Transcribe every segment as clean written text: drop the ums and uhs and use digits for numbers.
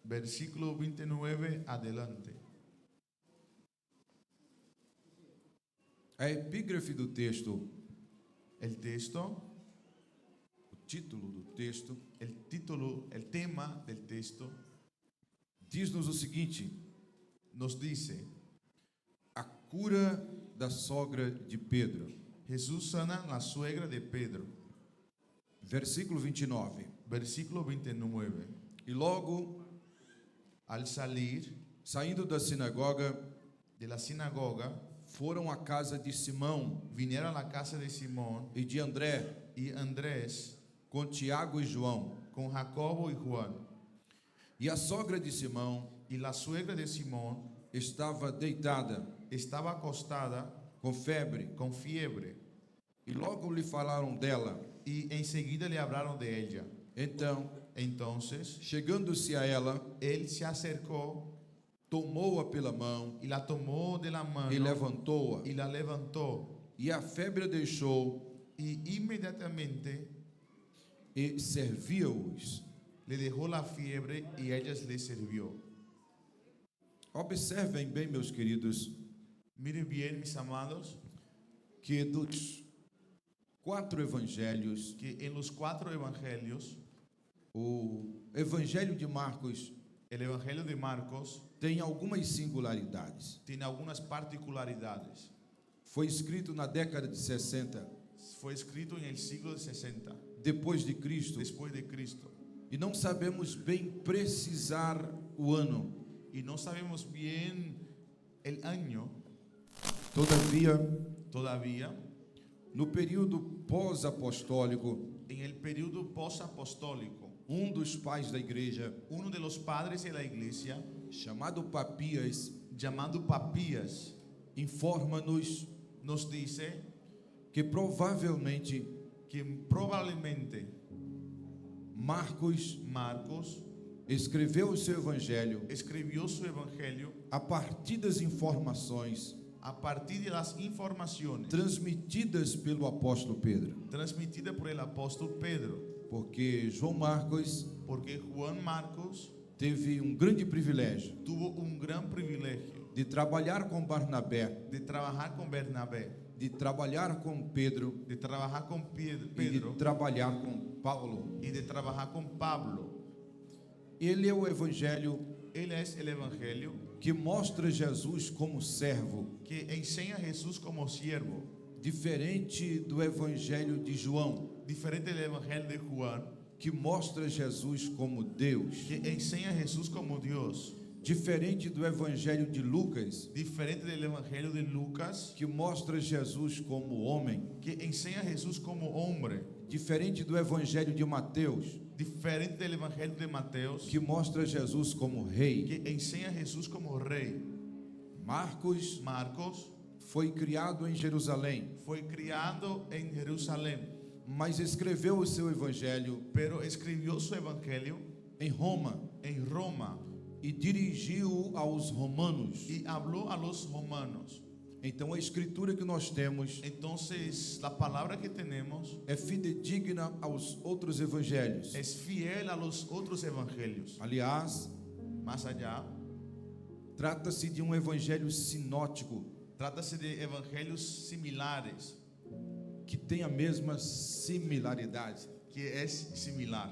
versículo 29 adelante. A epígrafe do texto, El texto, o título do texto, el título, el tema del texto diz-nos o seguinte: nos dice: a cura da sogra de Pedro. Jesús sana la suegra de Pedro. Versículo 29. Versículo 29. E logo, Al salir saindo da sinagoga, de la sinagoga, foram à casa de Simão vinieron a la casa de Simón e de André, y Andrés com Tiago e João. con Jacobo y Juan. E a sogra de Simão Y la suegra de Simón estava deitada, estaba acostada com febre, con fiebre, e logo lhe falaram dela. y enseguida le hablaron de ella. Então, Entonces, chegando-se a ela, él se acercó tomou-a pela mão y la tomó de la mano e levantou-a. y la levantó, E a febre a deixou y inmediatamente e servia-os. le dejó la fiebre y a ellas le sirvió. Observem bem, meus queridos, Miren bien, mis amados, que dos 4 evangelhos, que en los 4 evangelios, o evangelho de Marcos el evangelio de Marcos tem algumas singularidades. tiene algunas particularidades. Foi escrito na década de 60 Fue escrito en el siglo de 60 depois de Cristo, después de Cristo, e não sabemos bem precisar o ano. y no sabemos bien el año. Todavía No período pós-apostólico, en el periodo post-apostólico, dos pais da igreja, uno de los padres de la iglesia, chamado Papias, llamado Papías, informa-nos nos dice que provavelmente que probablemente Marcos Marcos escreveu o seu evangelho escribió su evangelio a partir das informações a partir de las informaciones transmitidas pelo apóstolo Pedro, transmitidas por el apóstol Pedro, porque João Marcos porque Juan Marcos teve grande privilégio tuvo un gran privilegio de trabalhar com Barnabé, de trabajar con Bernabé, de trabalhar com Pedro de trabajar con e de Pedro trabalhar com Paulo. y de trabajar con Pablo. Ele é o evangelho Él es el evangelio que mostra Jesus como servo, que enseña a Jesús como siervo, diferente do evangelho de João, diferente del evangelio de Juan, que mostra Jesus como Deus, que enseña a Jesús como Dios, diferente do evangelho de Lucas, diferente del evangelio de Lucas, que mostra Jesus como homem, que enseña a Jesús como hombre, diferente do evangelho de Mateus, diferente del evangelio de Mateo, que mostra Jesus como rei. que enseña a Jesús como rey. Marcos Marcos foi criado em Jerusalém, fue criado en Jerusalén, mas escreveu o seu evangelho pero escribió su evangelio em Roma en Roma e dirigiu aos romanos. y habló a los romanos. Então a escritura que nós temos Entonces, la palabra que tenemos é fidedigna aos outros evangelhos. es fiel a los otros evangelios. Aliás, Más allá, trata-se de evangelho sinótico, trata-se de evangelios similares, que tem a mesma similaridade que es similar.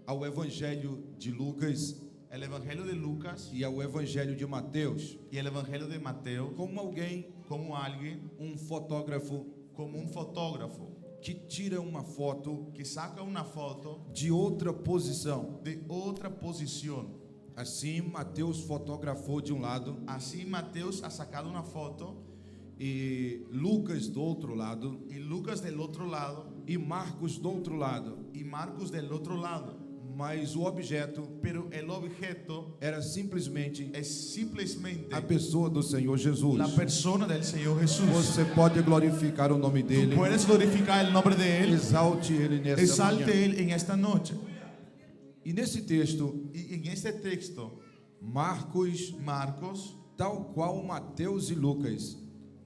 ao evangelho de Lucas El evangelio de Lucas e ao evangelho de Mateus. y el evangelio de Mateo, Como alguém, como alguien, fotógrafo, como un fotógrafo que tira uma foto que saca una foto de outra posição. de otra posición. Assim, Mateus fotografou de lado Así Mateos ha sacado una foto e Lucas do outro lado y Lucas del otro lado e Marcos do outro lado. y Marcos del otro lado. Mas o objeto Pero el objeto era simplesmente es simplemente a pessoa do Senhor Jesus. la persona del Señor Jesús. Você pode glorificar o nome dele. Puedes glorificar el nombre de Él, Exalte ele nessa exalte manhã. Él en esta noche. E nesse texto, Y en este texto, Marcos, Marcos, tal qual Mateus e Lucas,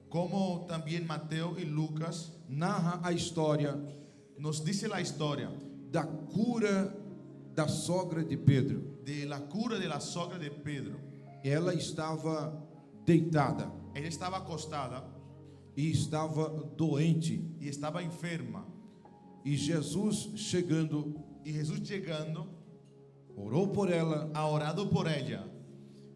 como también Mateo y Lucas, narra a história nos dice la historia da cura da sogra de Pedro. de la cura de la sogra de Pedro. Ela estava deitada Ella estaba acostada e estava doente. y estaba enferma. E Jesus chegando, Y Jesús llegando orou por ela ha orado por ella.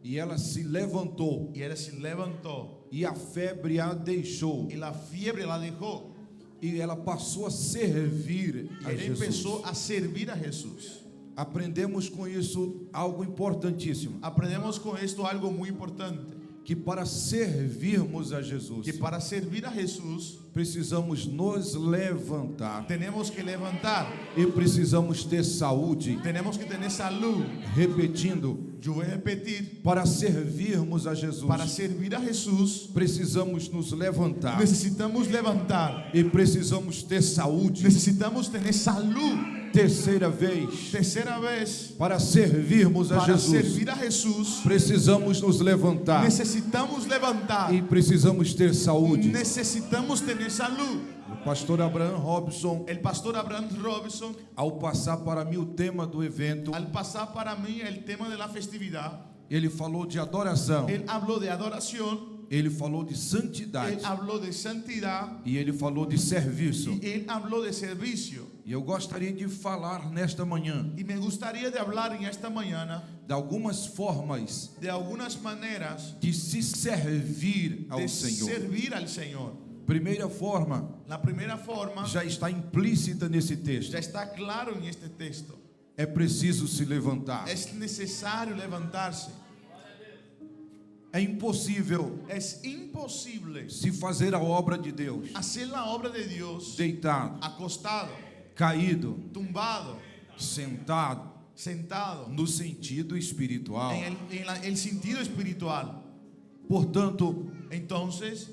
e ela se levantou Y ella se levantó e a febre a deixou y la fiebre la dejó. e ela passou a servir Y a ella Jesus. empezó a servir a Jesús. Aprendemos com isso algo importantíssimo, Aprendemos con esto algo muy importante. que para servirmos a Jesus, Que para servir a Jesús precisamos nos levantar tenemos que levantar. e precisamos ter saúde. Tenemos que tener salud. Repetindo, Yo voy a repetir. para servirmos a Jesus, Para servir a Jesús precisamos nos levantar necesitamos levantar. e precisamos ter saúde. Necesitamos tener salud. Terceira vez, Tercera vez, para servirmos a para Jesus, servir a Jesús precisamos nos levantar necesitamos levantar. e precisamos ter saúde. Necesitamos tener salud. O pastor Abraham Robson, El pastor Abraham Robinson, ao passar para mim o tema do evento, al pasar para mí el tema de la festividad, ele falou de adoração, él habló de adoración, ele falou de santidade él habló de santidad e ele falou de serviço. y él habló de servicio. E eu gostaria de falar nesta manhã Y me gustaría de hablar en esta mañana de algumas formas de algunas maneras de se servir ao de Senhor. servir al Señor. Primeira forma La primera forma já está implícita nesse texto. ya está claro en este texto. É preciso se levantar. Es necesario levantarse. É impossível Es imposible se fazer a obra de Deus hacer la obra de Dios deitado, acostado, caído, tumbado, sentado, sentado, no sentido espiritual. en el sentido espiritual. Portanto, Entonces,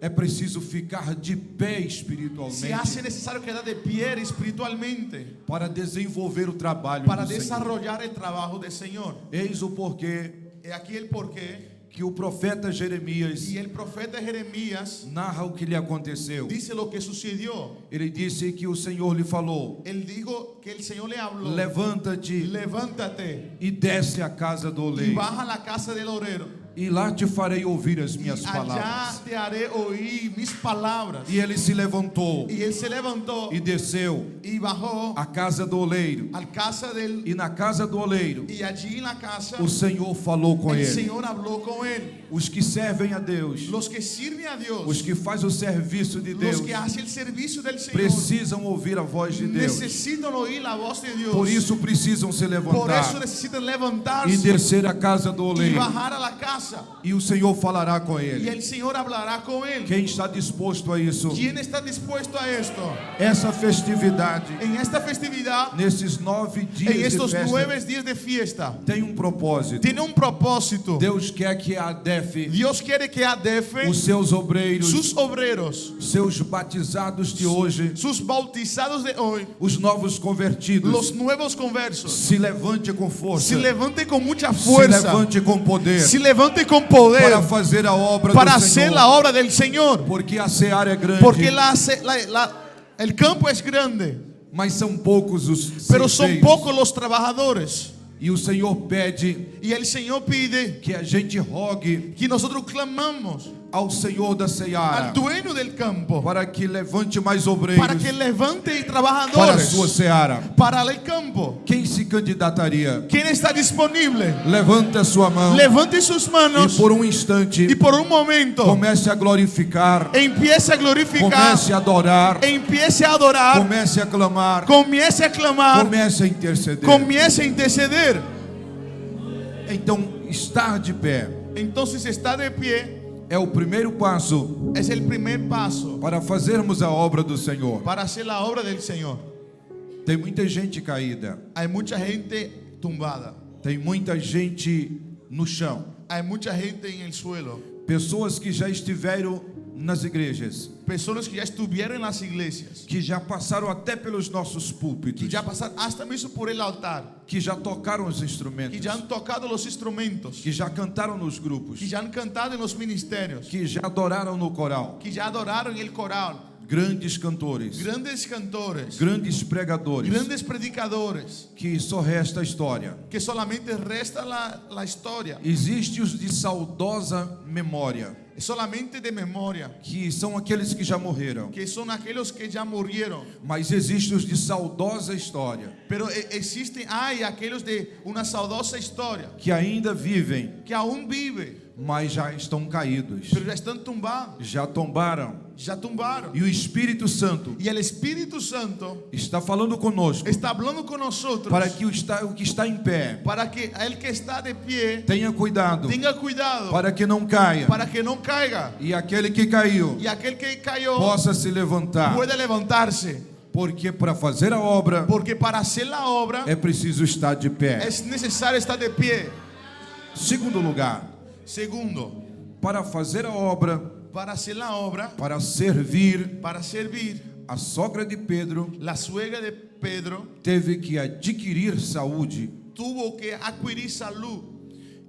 é preciso ficar de pé se espiritualmente hace necesario quedar de pie espiritualmente para desenvolver o trabalho para do Senhor. desarrollar el trabajo del Señor. Eis o porquê He aquí el porqué. que o profeta Jeremias Y el profeta Jeremías narra o que lhe aconteceu. dice lo que sucedió. Ele disse que o Senhor lhe falou: Él dijo que el Señor le habló. levanta-te Levántate e desce à casa do y oleiro, baja a la casa del obrero. e lá te farei ouvir as Y minhas allá palavras. te haré oír mis palabras. E ele se levantou Y él se levantó e desceu y bajó à casa do oleiro, a casa del. e na casa do oleiro Y allí en la casa o Senhor falou com el ele. Señor habló con él. Os que servem a Deus, Los que sirven a Dios, os que fazem o serviço de los Deus, que hacen el servicio del Señor, precisam ouvir a voz de Deus. necesitan oír la voz de Dios. Por isso precisam se Por levantar eso necesitan e levantarse descer à casa do y oleiro, bajar a la casa. e o Senhor falará com Y ele. el Señor hablará con él. Quem está disposto a isso? ¿Quién está dispuesto a esto? Essa festividade, En esta festividad, nesses 9 dias en de estos festa, 9 días de fiesta, tem um propósito. tiene un propósito. Deus quer que a ADEF, Dios quiere que ADEF, os seus obreiros, sus obreros, seus batizados de hoje, sus bautizados de hoy, os novos convertidos, los nuevos conversos, se levante com força, se levante con mucha se fuerza, levante com poder, se levante con poder para fazer a obra para do hacer Senhor, la obra del Señor. porque a seara é grande, Porque el campo es grande, mas são poucos os pero son ceifeiros. pocos los trabajadores. E o Senhor pede Y el Señor pide que a gente rogue que nosotros clamamos ao Senhor da seara al dueño del campo para que levante mais obreiros para que levante para a trabajadores sua seara. para el campo. Quem se candidataria? ¿Quién está disponible? Levante a sua mão Levante sus e manos por um instante y por un momento comece a glorificar, empiece a glorificar, comece a adorar, empiece a adorar, comece a clamar, comience a clamar, comece a interceder. comience a interceder. Então, estar de pé Entonces está de pie é o primeiro passo es el primer paso para fazermos a obra do Senhor. para hacer la obra del Señor. Tem muita gente caída, Hay mucha gente tumbada, tem muita gente no chão, hay mucha gente en el suelo, pessoas que já estiveram nas igrejas, personas que ya estuvieron en las iglesias, que já passaram até pelos nossos púlpitos, que ya pasaron hasta mismo por el altar, que já tocaram os que instrumentos, ya han tocado los instrumentos, que já cantaram nos grupos, que ya han cantado en los ministerios, que já adoraram no coral, que ya adoraron en el coral, grandes cantores, grandes cantores, grandes pregadores, grandes predicadores, que só resta a história. que solamente resta la historia, Existem os de saudosa memória, solamente de memoria, que são aqueles que já morreram. que son aquellos que ya murieron. Mas existem os de saudosa história, Pero hay aquellos de una saudosa historia, que ainda vivem, que aún vive, mas já estão caídos, pero ya están tumbados, já tombaram. ya tumbaron. E o Espírito Santo Y el Espíritu Santo está falando conosco está hablando con nosotros para que o que está em pé para que el que está de pie tenha cuidado, tenga cuidado, para que não caia, para que no caiga, e aquele que caiu y aquel que cayó possa se levantar, puede levantarse, porque para fazer a obra porque para hacer la obra é preciso estar de pé. es necesario estar de pie. Segundo lugar, Segundo, para fazer a obra, para hacer la obra, para servir, para servir, a sogra de Pedro la suegra de Pedro teve que adquirir saúde. tuvo que adquirir salud.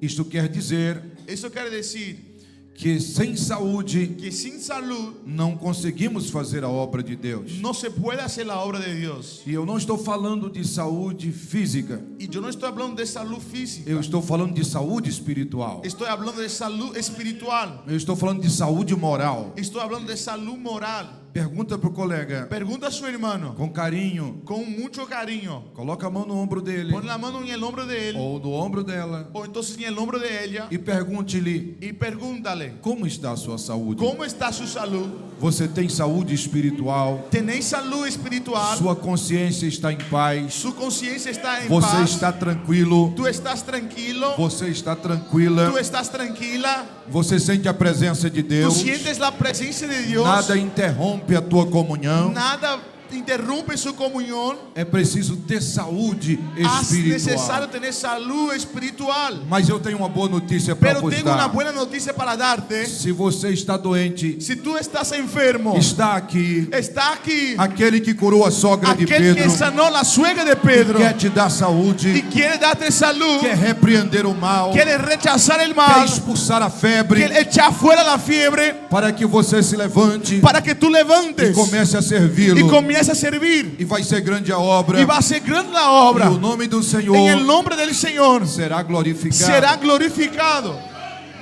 Isto quer dizer Eso quiere decir que sem saúde que sin salud não conseguimos fazer a obra de Deus. no se puede hacer la obra de Dios. E eu não estou falando de saúde física, Y yo no estoy hablando de salud física, eu estou falando de saúde espiritual. estoy hablando de salud espiritual, Eu estou falando de saúde moral. estoy hablando de salud moral. Pergunta pro colega Pregunta a su hermano com carinho, con mucho cariño, coloca a mão no ombro dele pon la mano en el hombro de él ou no ombro dela o entonces en el hombro de ella e pergunte-lhe y pregúntale, como está a sua saúde. ¿cómo está su salud? Você tem saúde espiritual? ¿Tenéis salud espiritual? Sua consciência está em paz? ¿Su conciencia está en Você paz? está tranquilo? ¿Tú estás tranquilo? Você está tranquila? ¿Tú estás tranquila? Você sente a presença de ¿Tú Deus? sientes la presencia de Dios? Nada interrompe a tua comunhão? Nada interrumpe su comunión. É preciso ter saúde Es necesario espiritual. tener salud espiritual. Mas eu tenho uma boa notícia para Pero vos tengo una dar. buena noticia para darte. Se você está doente, Si tú estás enfermo, está aqui está aquí aquele que curou a sogra de aquel que Pedro, sanó la suegra de Pedro quer te dar y saúde, quiere darte salud, quer repreender o mal, quiere rechazar el quer mal, expulsar a quiere febre, echar fuera la fiebre para que você se levante para que tú e levantes comece a y servi-lo. comiences a servir. E vai ser grande a obra, Y va a ser grande la e obra. o nome do En el Senhor nombre del Señor será glorificado. será glorificado.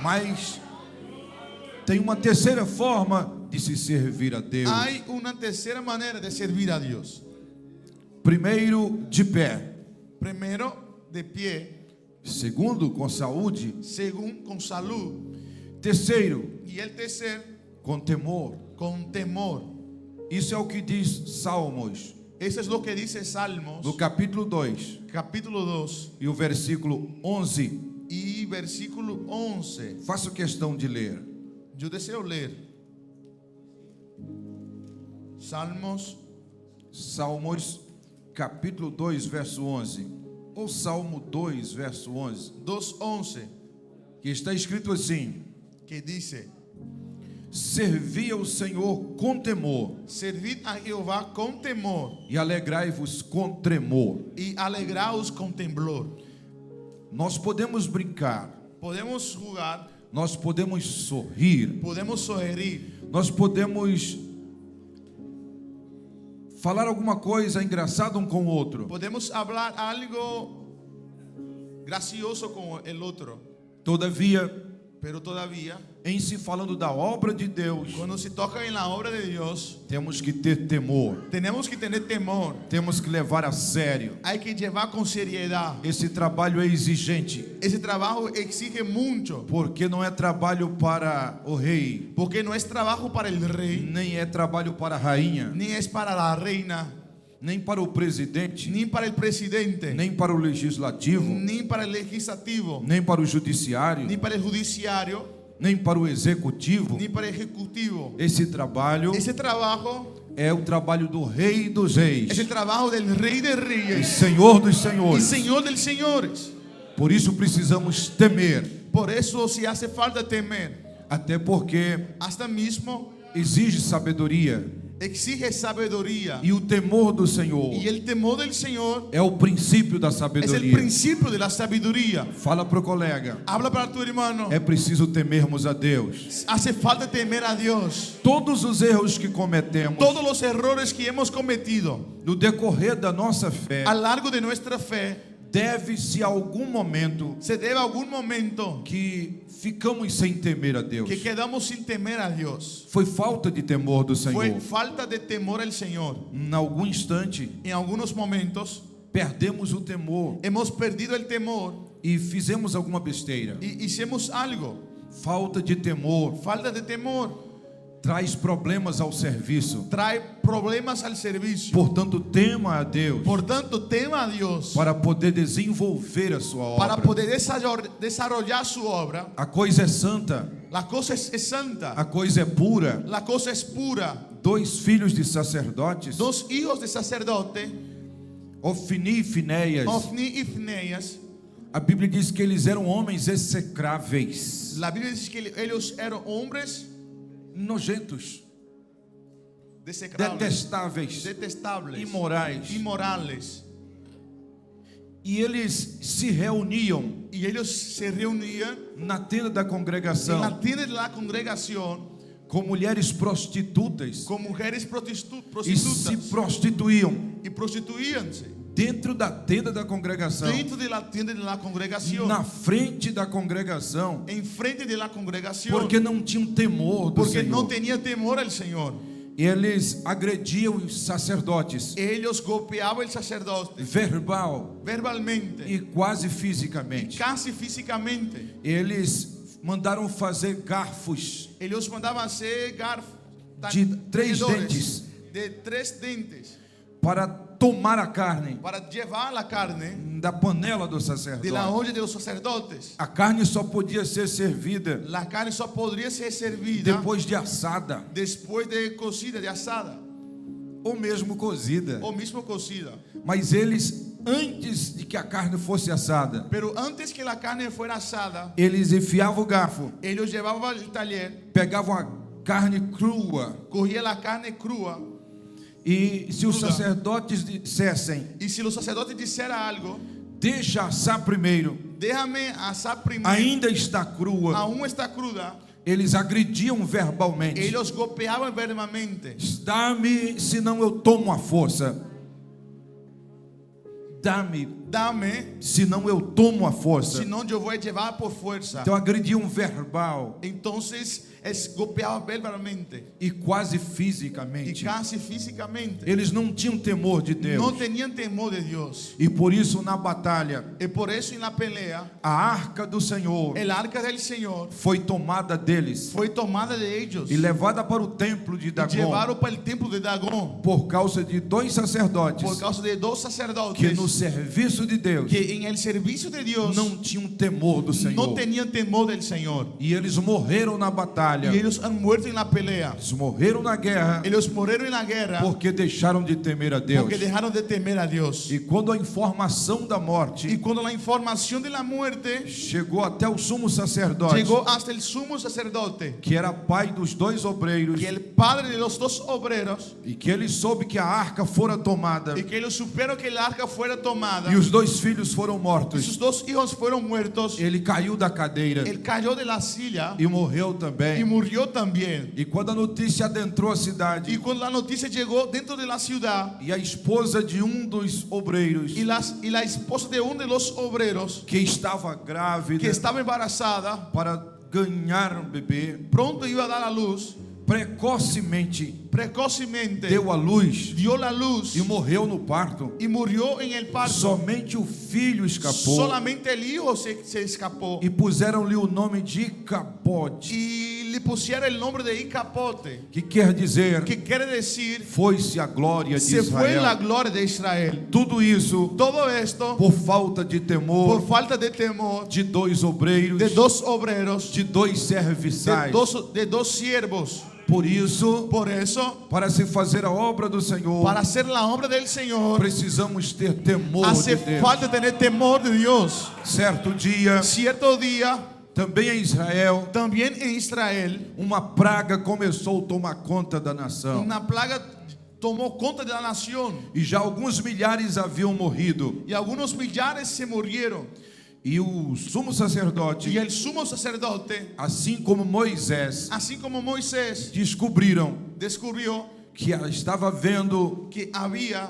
Mas tem uma terceira forma de se servir a Deus. Hay una tercera manera de servir a Dios. Primeiro, de pé. Primero, de pie. Segundo, com saúde. Según, con salud. Terceiro, Y el tercer, com temor. con temor. Isso é o que diz Salmos, Eso es lo que dice Salmos, no capítulo 2 capítulo 2 e o versículo 11. y versículo 11. Faço questão de ler. Yo deseo leer. Salmos, Capítulo 2, verso 11. Ou Salmo 2, verso 11. 2:11, Que está escrito assim: que dice: servi ao Senhor com temor servid a Jehová con temor e alegrai-vos com tremor. y alegraos con temblor. Nós podemos brincar, Podemos jugar, nós podemos sorrir, podemos sonreír, nós podemos falar alguma coisa engraçada um com o outro. podemos hablar algo gracioso con el otro, Todavia, pero todavía, em se falando da obra de Deus, cuando se toca en la obra de Dios, temos que ter temor, tenemos que tener temor. temos que levar a sério. Hay que llevar con seriedad. Esse trabalho é exigente, Ese trabajo exige mucho, porque não é trabalho para o rei, porque no es trabajo para el rey, nem é trabalho para a rainha, ni es para la reina, nem para o presidente, ni para el presidente, nem para o legislativo, ni para el legislativo, nem para o judiciário, ni para el judiciario, nem para o executivo. ni para el ejecutivo. Esse trabalho Ese trabajo é o trabalho do Rei dos Reis es el trabajo del Rey de e Reyes Senhor dos y Senhores. Señor de Señores. Por isso precisamos temer, Por eso si hace falta temer, até porque hasta mismo exige sabedoria exige sabiduría. E o temor do Senhor Y el temor del Señor é o princípio da es el sabedoria. principio de la sabiduría. Fala pro colega. Habla para tu hermano. É preciso temermos a Deus. Hace falta temer a Dios. Todos os erros que cometemos Todos los errores que hemos cometido no decorrer da nossa fé a lo largo de nuestra fe deve-se a algum momento se debe a algún momento que ficamos sem temer a Deus. que quedamos sin temer a Dios. Foi falta de temor do Fue Senhor. falta de temor al Señor. Em algum instante En algunos momentos perdemos o temor hemos perdido el temor e fizemos alguma besteira. y hicimos algo. Falta de temor Falta de temor traz problemas ao serviço. trae problemas al servicio. Portanto, tema a Deus Por tanto, tema a Dios para poder desenvolver a sua para obra. poder desarrollar su obra. A coisa é santa, La cosa es santa, a coisa é pura. la cosa es pura. 2 filhos de sacerdotes, Dos hijos de sacerdote, Ofni e Finéias, Ofni y Fineas, a Bíblia diz que eles eram homens execráveis, la Biblia dice que ellos eran hombres nojentos, desecrables, detestáveis, detestables, imorais. inmorales. E eles se reuniam Y ellos se reunían na tenda da en congregação la tienda de la congregación com mulheres prostitutas con mujeres e se prostitutas prostituíam y prostituíanse dentro da tenda da congregação, dentro de la tienda de la congregación, na frente da congregação, enfrente de la congregación, porque não tinham temor do porque no Senhor. tenía temor al Señor. Eles agrediam os sacerdotes Ellos golpeaban al sacerdote verbal verbalmente e quase y fisicamente. casi físicamente. Eles mandaram fazer garfos Ellos mandaban hacer de 3 dentes de 3 dentes para tomar a carne para llevar la carne da panela do de sacerdote. la olla de los sacerdotes. A carne só podia ser servida La carne solo podría ser servida depois de assada después de cocida, de asada ou mesmo cozida. o mismo cocida. Mas eles, antes de que a carne fosse assada, Pero antes que la carne fuera asada, eles enfiavam o garfo, ellos llevaban el taller, pegavam a carne crua cogían la carne crua e se os Cruda. sacerdotes dissessem, y si los sacerdotes dijeran algo, deixa assar primeiro, déjame asar primero, ainda está crua, aún está cruda, eles agrediam verbalmente. ellos golpeaban verbalmente. Dá-me, senão eu tomo a força. Dá-me, Dame, senão eu tomo a força. si no yo voy a llevar por fuerza. Então agrediam verbal Entonces golpeaban verbalmente e quase y fisicamente. casi físicamente. Eles não tinham temor de No Deus. tenían temor de Dios. E por isso na batalha, Y por eso en la pelea, a arca do Senhor el arca del Señor foi tomada deles fue tomada de ellos e levada para o templo de y Dagom llevaron para el templo de Dagón por causa de 2 sacerdotes por causa de 2 que sacerdotes no serviço de Deus que en el servicio de Dios não tinham temor do no Senhor. tenían temor del Señor. E eles morreram na batalha. Y ellos han muerto en la pelea. Eles morreram na guerra Ellos murieron en la guerra porque deixaram de temer a Deus. porque dejaron de temer a Dios. E quando a informação da Y morte cuando la información de la muerte chegou até o sumo sacerdote, llegó hasta el sumo sacerdote, que era pai dos 2 obreiros, que el padre de los 2 obreros, e que ele soube que a arca fora tomada y que ellos supieron que el arca fuera tomada e os 2 filhos foram y mortos, sus 2 hijos fueron muertos, ele caiu da cadeira él cayó de la silla e morreu y também. murió también. E quando a notícia adentrou a Y cidade cuando la noticia llegó dentro de la ciudad, e a esposa de dos obreiros y la esposa de uno de los obreros que estava grávida que estaba embarazada para ganhar um bebê, pronto iba a dar a luz, precocemente precocemente deu a luz dio la luz e morreu no parto. y murió en el parto. Somente o filho escapou Solamente el hijo se escapó e puseram-lhe o nome de Icabote, y le pusieron el nombre de Icapote, que quer dizer que quiere decir foi-se a glória de se fue la Israel. gloria de Israel. Tudo isso Todo esto por falta de por temor falta de temor de 2 obreiros, de 2 obreros, de 2 serviçais. de dos siervos. Por isso, Por eso, para se fazer a obra do Senhor, para hacer la obra del Señor, precisamos ter temor hace de Deus. falta tener temor de Dios. Certo dia, Cierto día, Também em Israel, también en Israel, uma praga começou a tomar conta da nação. una plaga tomó conta de la nación. E já alguns milhares haviam morrido. Y algunos millares se murieron. E o sumo sacerdote, Y el sumo sacerdote, assim como Moisés, así como Moisés, descobriram descubrió que estava vendo que había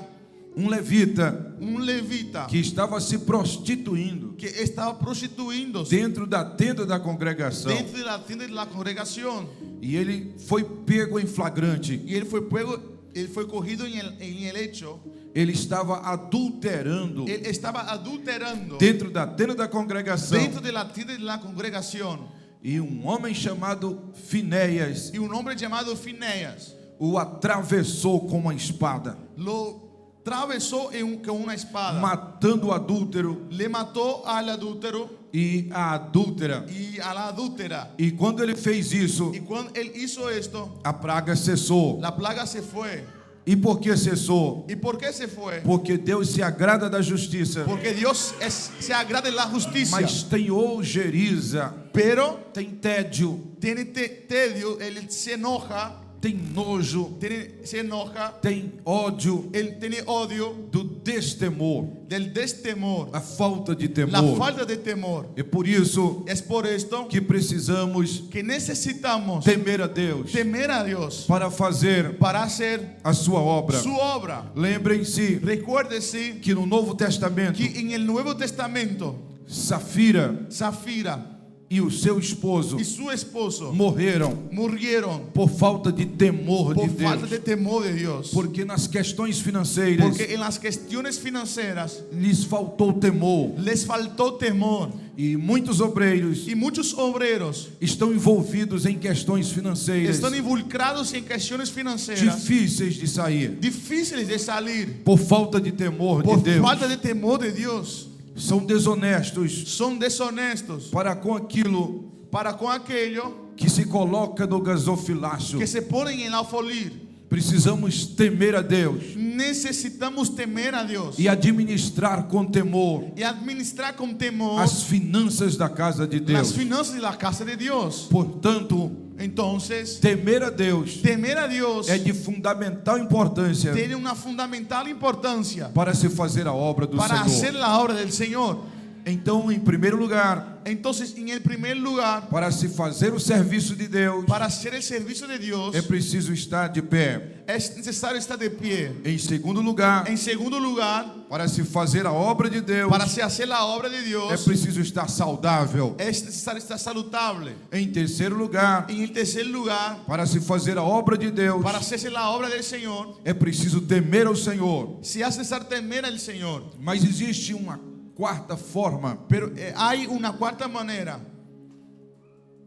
um levita un levita que estava se prostituindo que estaba prostituyéndose dentro da tenda da congregação. dentro de la tienda de la congregación. E ele foi pego em flagrante. Y él fue cogido en el hecho. Ele estava adulterando Él estaba adulterando dentro da tenda da congregação. dentro de la tienda de la congregación. E um homem chamado Finéias Y un hombre llamado Fineas o atravessou com uma espada, lo atravesó con una espada. matando o adúltero Le mató al adúltero e a adúltera. y a la adúltera. E quando ele fez isso, Y cuando él hizo esto, a praga cessou. la plaga se fue. E por que cessou? ¿Y por qué se fue? Porque Deus se agrada da justiça, Porque Dios se agrada de la justicia. mas tem ojeriza, Pero tem tédio, tiene tedio, él se enoja, tem nojo, se enoja, tem ódio él tiene odio do destemor, del destemor, a falta de la temor. falta de temor. É por isso Es por esto que precisamos que necesitamos temer a Deus temer a Dios para fazer para hacer a sua obra. su obra. Lembrem-se Recuérdese que no Novo Testamento, que en el Nuevo Testamento, Safira Zafira e o seu esposo y su esposo morreram murieron por falta de temor por de falta Deus. de temor de Dios. Porque nas questões financeiras Porque en las cuestiones financieras lhes faltou temor. les faltó temor. E muitos obreiros Y muchos obreros estão envolvidos em questões financeiras están involucrados en cuestiones financieras difíceis de sair difíciles de salir por falta de temor por de Deus. falta de temor de Dios. São desonestos Son deshonestos para com aquilo para con aquello que se coloca no gasofilácio. que se ponen en alfolir. Precisamos temer a Deus Necesitamos temer a Dios e administrar com temor y administrar con temor as finanças da casa de las Deus. finanzas de la casa de Dios. Portanto, Entonces, temer a Deus temer a Dios é de fundamental importância tiene una fundamental importancia para se fazer a obra do para hacer Senhor. la obra del Señor. Então, em primeiro lugar, Entonces, en el primer lugar, para se fazer o serviço de Deus, para hacer el servicio de Dios, é preciso estar de pé. es necesario estar de pie. Em segundo lugar, En segundo lugar, para se fazer a obra de Deus, para se hacer la obra de é Dios, preciso estar saudável. es necesario estar saludable. Em terceiro lugar, En el tercer lugar, para se fazer a obra de Deus, para hacerse la obra del Señor, é preciso temer ao Senhor. se hace necesario temer al Señor. Mas existe uma quarta forma. Pero hay una cuarta manera.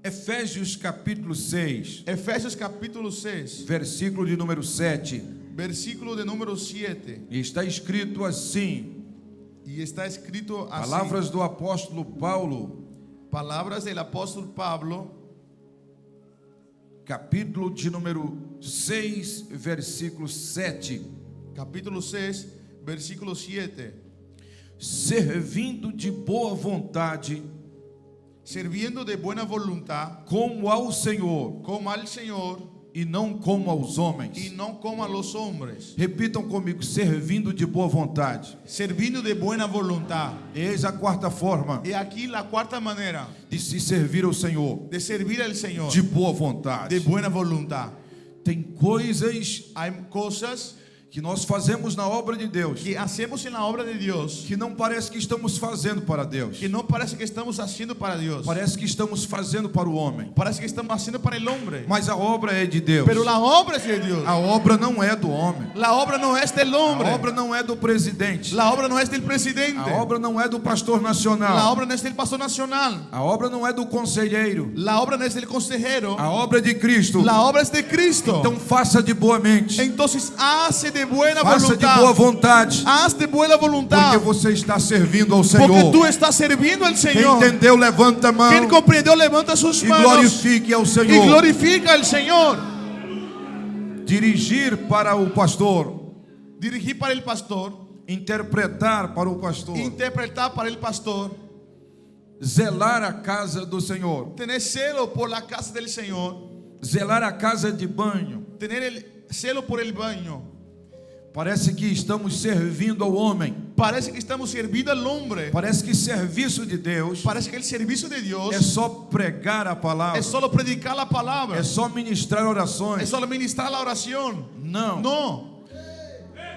Efésios capítulo 6, Efesios capítulo 6, versículo de número 7. versículo de número 7. E está escrito assim: Y está escrito así. palavras do apóstolo Paulo, Palabras del apóstol Pablo, capítulo de número 6, versículo 7. capítulo 6, versículo 7. Servindo de boa vontade, Sirviendo de buena voluntad, como ao Senhor, como al Señor e não como aos y homens. no como a los hombres. Repitam comigo: servindo de boa vontade. Sirviendo de buena voluntad. Eis a quarta forma Y aquí la cuarta manera de se servir ao Senhor, de servir al Señor, de boa vontade. de buena voluntad. Tem coisas Hay cosas que nós fazemos na obra de Deus que hacemos en la obra de Dios que não parece que estamos fazendo para Deus, que no parece que estamos haciendo para Dios. parece que estamos fazendo para o homem, Parece que estamos haciendo para el hombre. mas a obra é de Deus. Pero la obra es de Dios. A obra não é do homem, La obra no es del hombre. a obra não é do presidente, La obra no es del presidente. a obra não é do pastor La nacional, obra no es del pastor nacional. a obra não é do conselheiro, La obra no es del consejero. a obra é de Cristo. La obra es de Cristo. Então faça de boa mente, Entonces hace de buena faça de boa voluntad. vontade, Haz de buena voluntad. porque você está servindo ao Porque Senhor. tú estás sirviendo al Quem Señor. entendeu, levanta a mão Quien comprendió, levanta sus e manos glorifique ao y Senhor. glorifica al Señor. Dirigir para o pastor, Dirigir para el pastor. interpretar para o pastor, Interpretar para el pastor. zelar a casa do Senhor, tener celo por la casa del Señor, zelar a casa de banho. tener el celo por el baño. Parece que estamos servindo ao homem. Parece que estamos servindo al hombre. Parece que serviço de Deus Parece que el servicio de Dios é só pregar a palavra, es solo predicar la palabra, é só ministrar es orações. solo ministrar la oración. Não. No.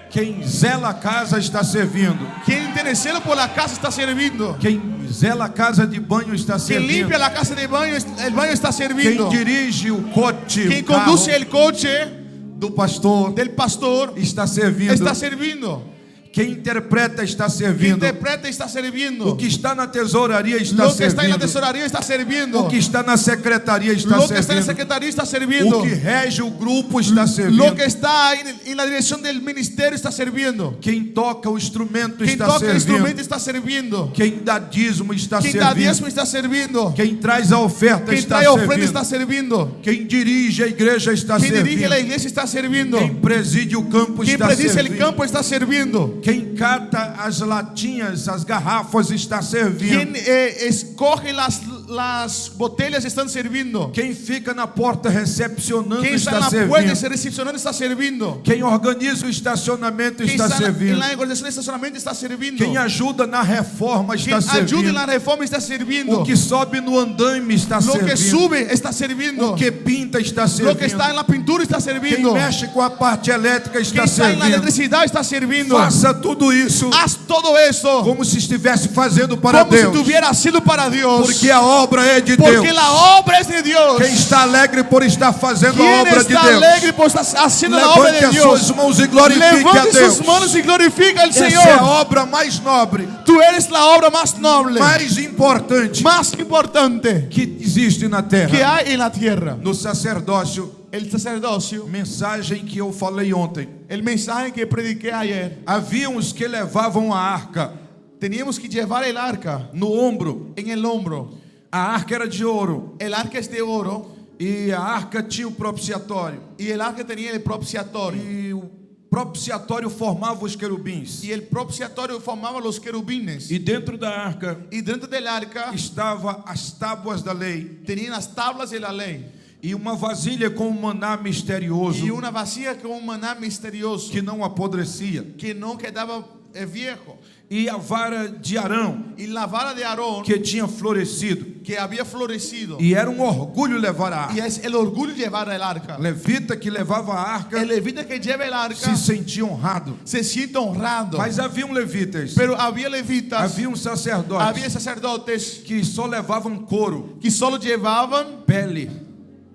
Quem zela a casa está servindo. Quien tiene celo por la casa está servindo. Quem zela a casa de banho está Quien servindo. limpia la casa de baño, el baño está Quem servindo. dirige o coche, Quien o carro conduce el coche do pastor del pastor está servindo. está servindo. Quem interpreta está Quien servindo. interpreta está servindo. O que está na tesouraria está Lo que está en la servindo. tesorería está servindo. O que está na secretaria está Lo que está en la servindo. secretaría está servindo. O que rege o grupo está servindo. Lo que está en la dirección del ministerio está servindo. Quem toca o instrumento Quien está toca el servindo. instrumento está servindo. Quem dá dízimo está Quien da diezmo servindo. está servindo. Quem traz a oferta Quien está trae ofrenda servindo. está servindo. Quem dirige a igreja está Quien dirige la servindo. iglesia está servindo. Quem preside o campo Quien está predice el servindo. campo está servindo. Quem cata as latinhas, as garrafas está servindo. Quien escoge las botellas están servindo. Quem fica na porta recepcionando Quien está está en la puerta y servindo. se recepcionando está servindo. Quem organiza o estacionamento Quien está está en servindo. la organización de estacionamiento está servindo. Quem ajuda na reforma Quien está ayuda en servindo. la reforma está servindo. O que sobe no andaime está Lo que servindo. sube está servindo. O que pinta está Lo que está servindo. en la pintura está Quem servindo. mexe com a parte elétrica Quien está está en la servindo. electricidad está servindo. Faça tudo isso Haz todo eso como se estivesse fazendo para como si Deus. tuviera sido para Dios. Porque a obra é de Porque Deus. la obra es de Dios. Quem está alegre por estar fazendo a ¿Quién obra de está Deus? alegre por estar haciendo la obra Levante de as Dios? suas mãos e glorifique a Levante Deus. sus manos y glorifica al Essa é a Señor. obra mais nobre, Tú eres la obra más noble, mais importante más importante que existe na que terra. hay en la tierra. No sacerdócio, El sacerdocio, mensagem que eu falei ontem. el mensaje que prediqué ayer. Havia uns que levavam a arca Teníamos que llevar el arca no ombro. en el hombro. A arca era de ouro El arca es de oro e a arca tinha o propiciatório. y el arca tenía el propiciatorio. E o propiciatório formava os querubins. Y el propiciatorio formaba los querubines. E dentro da arca Y dentro del arca estava as tábuas da lei tenían las tablas de la ley. e uma vasilha com um maná misterioso Y una vacía con un maná misterioso que não apodrecia. que no quedaba viejo. E a vara de Arão Y la vara de Aarón que tinha florescido. que había florecido. E era um orgulho levar a Y arca. es el orgullo llevar el arca. Levita que levava a arca El levita que lleva el arca se sentia honrado. se siente honrado. Mas haviam levitas, Pero había levitas, haviam sacerdotes había sacerdotes que só levavam couro, que solo llevaban pele,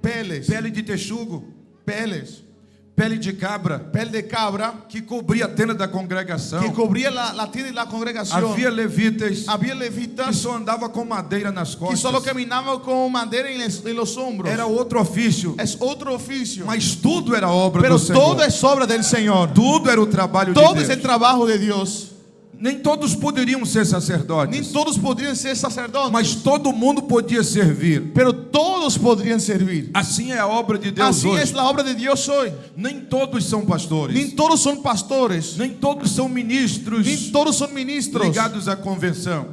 peles, pele de texugo, peles, pele de cabra, pel de cabra que cobria a tenda da congregação. que cubría la tienda y la congregación. Havia levitas Había que levitas só andava com madeira nas que costas. solo caminaban con madera en los hombros. Era outro ofício, Es otro oficio. mas tudo era obra Pero do Senhor. todo es obra del Señor. Tudo era o trabalho de Todo es el Deus. trabajo de Dios. Nem todos poderiam ser Ni sacerdotes, todos podrían ser sacerdotes, mas todo mundo podia servir. pero todos podrían servir. Assim é a obra de Deus Así hoje. es la obra de Dios hoy. Nem todos são Ni pastores, todos son pastores, nem todos são ministros ni todos son ministros ligados à convenção,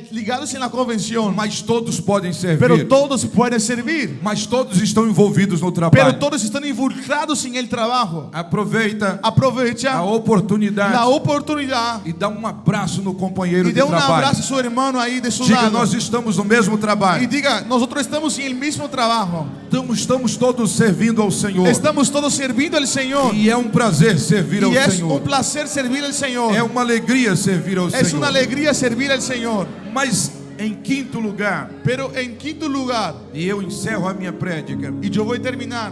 ligados en la convención, mas todos podem pero servir. todos pueden servir. Mas todos estão envolvidos no Pero trabalho. todos están involucrados en el trabajo. Aproveita Aprovecha a oportunidade la oportunidad e dá um abraço no companheiro y de dé un abrazo trabalho. a su hermano ahí de su Diga, lado. nós estamos no mesmo Y trabalho. diga, nosotros estamos en el mismo trabajo. Estamos todos servindo ao Senhor. Estamos todos sirviendo al Señor. E é um prazer servir ao Y es Senhor. un placer servir al Señor. É uma alegria servir ao Es Senhor. una alegría servir al Señor. Mas em quinto lugar, Pero en quinto lugar, e eu encerro a minha prédica, y yo voy a terminar,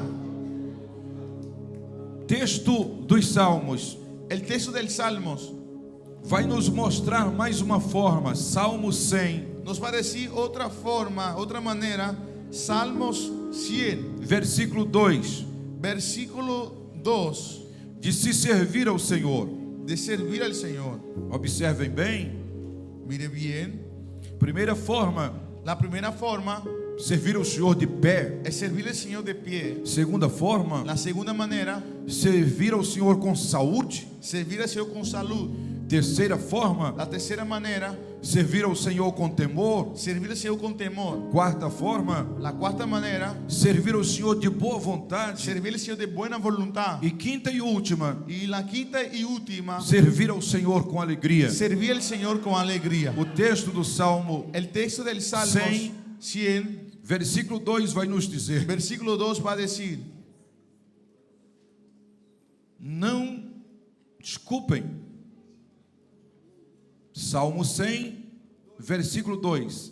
texto dos Salmos el texto del Salmos vai nos mostrar mais uma forma. Salmo 100, nos va a decir otra forma, otra manera. Salmos 100, versículo 2, versículo 2, de se servir ao Senhor. de servir al Señor. Observem bem. Mire bien, Primeira forma, la primera forma servir ao Senhor de pé. es servir al Señor de pie. Segunda forma, La segunda manera, servir ao Senhor com saúde. servir al Señor con salud. Terceira forma, La tercera manera, servir ao Senhor com temor. Servir al Señor con temor. Quarta forma, La cuarta manera, servir ao Senhor de boa vontade. servir al Señor de buena voluntad. E quinta e última, Y la quinta y última, servir ao Senhor com alegria. servir al Señor con alegría. O texto do Salmo El texto del Salmo 100, versículo 2 vai nos dizer: versículo 2 va a decir: não desculpem. Salmo 100, versículo 2: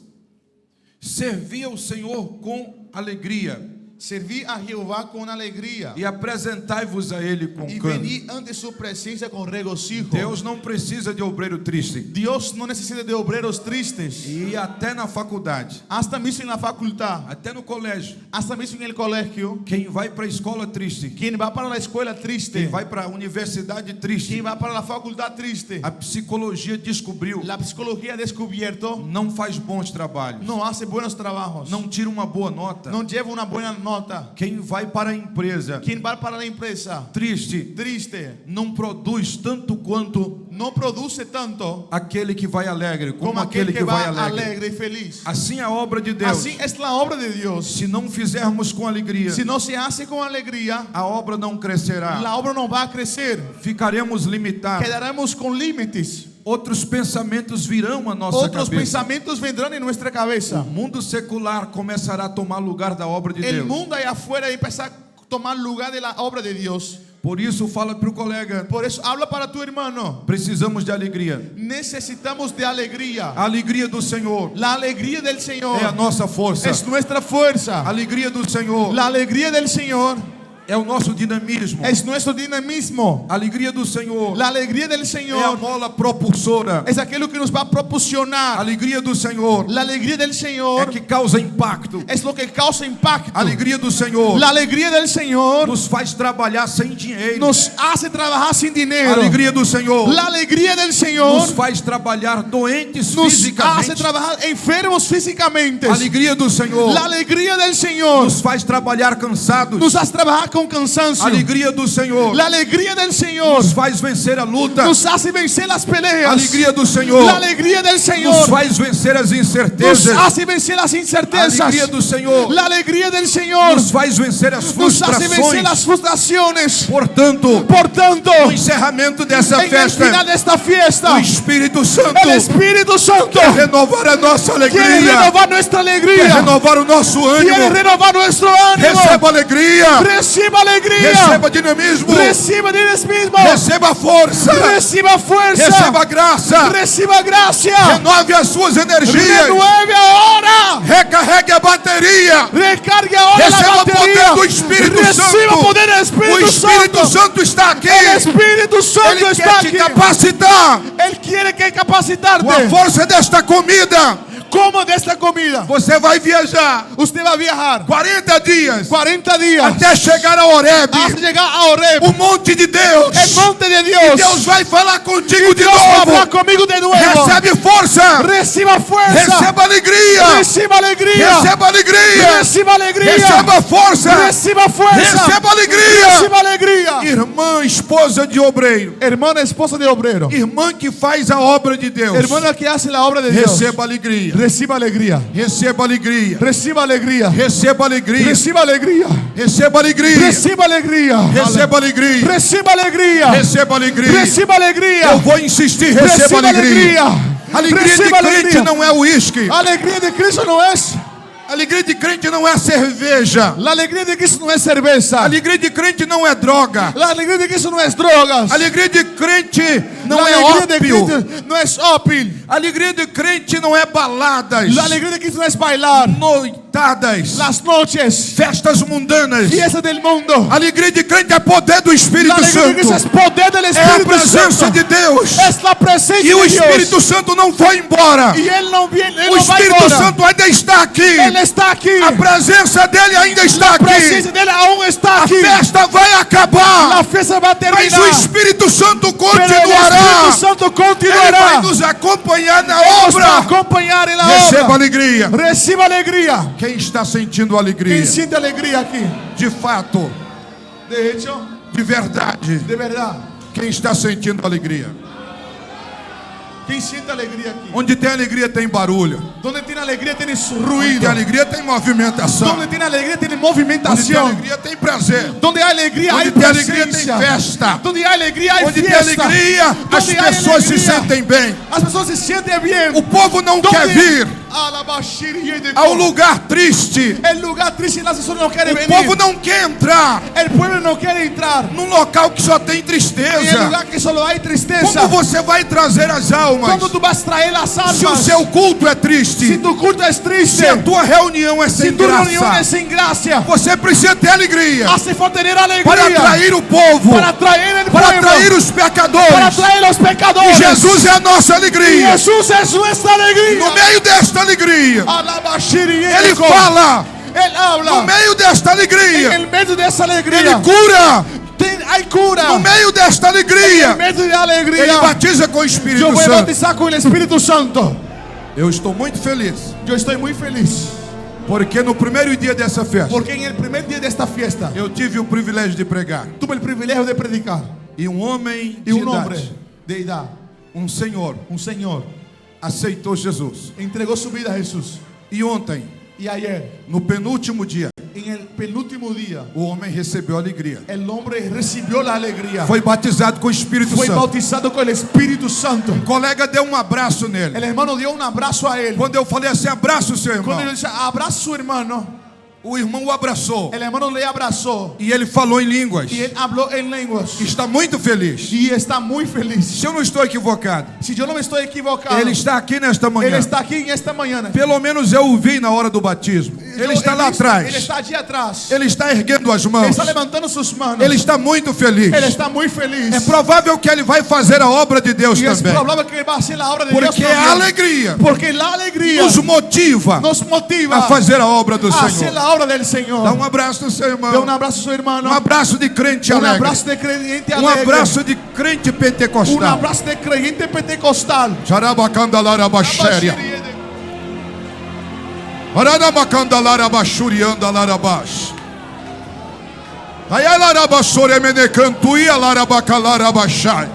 servi ao Senhor com alegria serví a Jehová con alegría e apresentai-vos a Ele com y canto. vení ante su presencia con regocijo. Deus não precisa de obreiro triste. Dios no necesita de obreros tristes. E até na faculdade, Hasta mismo en la facultad, até no colégio, hasta mismo en el colegio, quem vai para a escola triste, quien va para la escuela triste, quem vai para a universidade triste, quien va para la facultad triste, a psicologia descobriu, la psicología ha descubierto, não faz bons trabalhos, no hace buenos trabajos, não tira uma boa nota. no lleva una buena nota. Quem vai para a empresa Quien va para la empresa triste, triste, não produz tanto quanto no produce tanto aquele que vai alegre, como como aquele aquel que que vai va alegre. alegre y feliz. Assim é a obra de Deus. Así es la obra de Dios. Se não fizermos com alegria, Si no se hace con alegría, a obra não crescerá. la obra no va a crecer. Ficaremos limitados. Quedaremos con límites. Outros pensamentos virão à nossa Otros cabeça. pensamientos vendrán en nuestra O cabeza. mundo secular começará a tomar lugar da obra de El Deus. mundo allá afuera empezar a tomar lugar de la obra de Dios. Por isso, fala para o colega: Por eso habla para tu hermano. precisamos de alegria. Necesitamos de alegría. A alegria do Senhor La alegría del Señor é a nossa força. es nuestra fuerza. A alegria do Senhor La alegría del Señor é o nosso dinamismo. es nuestro dinamismo. A alegria do Senhor La alegría del é a Señor mola propulsora. es aquello que nos va a A propulsionar. alegria do Senhor La alegría del é Señor que causa impacto. es lo que causa impacto. A alegria do Senhor La alegría del Señor nos faz trabalhar sem dinheiro. nos hace trabajar sin A dinero. alegria do Senhor La alegría del Señor nos faz trabalhar doentes nos hace fisicamente. trabajar enfermos físicamente. A alegria do Senhor La alegría del Señor nos faz trabalhar cansados. nos hace trabajar con A cansancio. alegria do Senhor La alegría del Señor nos faz vencer a luta. nos hace vencer las A peleas. alegria do Senhor La alegría del nos Señor faz vencer as nos incertezas. hace vencer las A incertezas. alegria do Senhor La alegría del Señor nos faz vencer as nos hace vencer las frustrações. frustraciones. Portanto, Por tanto, no encerramento dessa en el final festa, de esta fiesta, o Espírito Santo el Espíritu Santo quer renovar a nossa quiere alegria, renovar nuestra quer alegría, renovar o nosso quiere ânimo. renovar nuestro ánimo. Receba alegria, Reciba alegría, receba dinamismo, reciba dinamismo, receba força, reciba fuerza, receba graça, reciba gracia, renove as suas energias, renueve ahora, recarregue a bateria, recargue ahora la receba o poder batería, do Espírito reciba Santo. poder del O Espíritu Espírito Santo. Santo está aqui. El Espíritu Santo Ele está quer te aquí. capacitar. Él quiere que capacitarte. Com a força desta comida, Como de esta comida. você vai viajar Usted va a viajar 40 dias 40 días até chegar a Horebe, hasta llegar a Horeb, o monte de Deus. el monte de E Dios. Deus vai falar contigo de Dios va a hablar novo. conmigo de nuevo. Recebe força, Reciba fuerza. receba alegria, Reciba alegría. receba alegria, Reciba alegría. receba força, Reciba fuerza. receba alegria. Reciba alegría. Irmã, esposa de obreiro, Hermana, esposa de obrero. irmã que faz a obra de Deus, Hermana que hace la obra de Dios. receba alegria, Reciba alegría. receba alegria, Reciba alegría. receba alegria, Reciba alegría. receba alegria, Reciba alegría. receba alegria, Reciba alegría. receba alegria. Reciba alegría. Eu vou insistir, receba Reciba alegria. Alegria de Reciba crente alegria. não é uísque. A alegría de Cristo no es. Alegria de crente não é cerveja. La alegría de Cristo no es cerveza. Alegria de crente não é droga. La alegría de Cristo no es drogas. Alegria de crente não La é alegría de ópio. Cristo no es ópio. Alegria de crente não é baladas, La alegría de Cristo no es bailar. noitadas, Las noches. festas mundanas. Fiesta del mundo. Alegria de crente é poder do La Espírito alegría de Cristo es Santo. poder del É a Espíritu presença Santo. de Deus. Es la presencia E o de Dios. Espírito Santo não foi embora. Y Él no viene, Él O no va Espírito embora. Santo ainda está aqui. Él está aquí. A presença dele ainda está La presencia aqui. de Él aún está A aquí. festa vai acabar. La fiesta va a Mas terminar. o Espírito Santo Pero el continuará. Espíritu Santo Ele vai continuará. nos acompanhar na Nos va a obra. acompañar en la Receba obra. alegria. Reciba alegría. Quem está sentindo alegria? ¿Quién siente alegría aquí? De fato, De hecho, de verdade. de verdad. Quem está sentindo alegria? Quem sente alegria aqui? Onde tem alegria tem barulho. Donde tem alegria tem Onde ruído. tem alegria tem movimentação. Donde tem alegria tem Onde tem movimentação. alegria tem prazer. Donde há alegria, há Onde tem alegria tem presença. festa. Donde há alegria, há Onde tem fiesta. alegria, as Donde há pessoas se alegria, sentem bem. as pessoas se sentem bem. O povo não Donde quer vir ao lugar triste. El lugar triste, las personas no quieren O venir. povo não quer entrar El pueblo no quiere entrar num local que só tem en el tristeza. lugar que solo hay tristeza. Como você vai trazer as almas ¿Cómo tú vas a traer las almas? se o seu culto é Si triste? tu culto es triste, Se a tua reunião é si sem tu reunión es graça? sin gracia, Você precisa ter alegria hace falta tener alegría para atrair o povo, para atraer el para pueblo, atrair os para pecadores. atraer los E pecadores. Jesus é a nossa Y alegria. Jesús es nuestra alegría. No meio desta alegria, Ele fala. Él No habla meio desta en alegria, el medio de esa Ele alegría. cura. Hay cura No meio desta en el alegria, medio de Ele alegría. batiza com o Yo Espírito voy a Santo. bautizar con el Espíritu Santo. Eu estou muito feliz, Yo estoy muy feliz porque no primeiro dia dessa festa, porque en el primer día de esta fiesta eu tive o privilégio de pregar. tuve el privilegio de predicar E um homem y de un hombre idade, de edad, um senhor, un señor, aceitou Jesus. entregó su vida a Jesús. E ontem, Y ayer, no penúltimo dia, en el penúltimo día, o homem recebeu alegria. el hombre recibió la alegría. Foi batizado com o Espírito Fue Santo. bautizado con el Espíritu Santo. Um colega deu um abraço nele. El hermano dio un abrazo a él. Quando eu falei assim, abraça o seu irmão, Cuando él dice, abraza a su hermano, o irmão o abraçou. el hermano le abrazó E ele falou em línguas. y él habló en lenguas. Está muito feliz. Y está muy feliz. Se eu não estou equivocado, Si yo no me estoy equivocado, ele está aqui nesta él manhã. está aquí en esta mañana. Pelo menos eu o vi na hora do batismo. Ele está lá Él atrás. está allí atrás. Ele está erguendo as Él mãos. está levantando sus manos. Ele está muito feliz. Él está muy feliz. É provável que ele vai fazer a obra de Deus Y es também. probable que él va a hacer la obra de Dios Porque a también. alegria Porque la alegría nos motiva nos motiva a fazer a obra do a hacer Senhor. la obra del Señor. Dá um abraço no seu Dê irmão. abrazo a su hermano. Um abraço de crente Un alegre. abrazo de creyente Um alegre. abraço de crente Un pentecostal. abrazo de creyente pentecostal. Xarabacandalarabashéria. Aranabacandalarabachuriandalarabás. Ayalarabassoremenecantuia larabacalarabachai.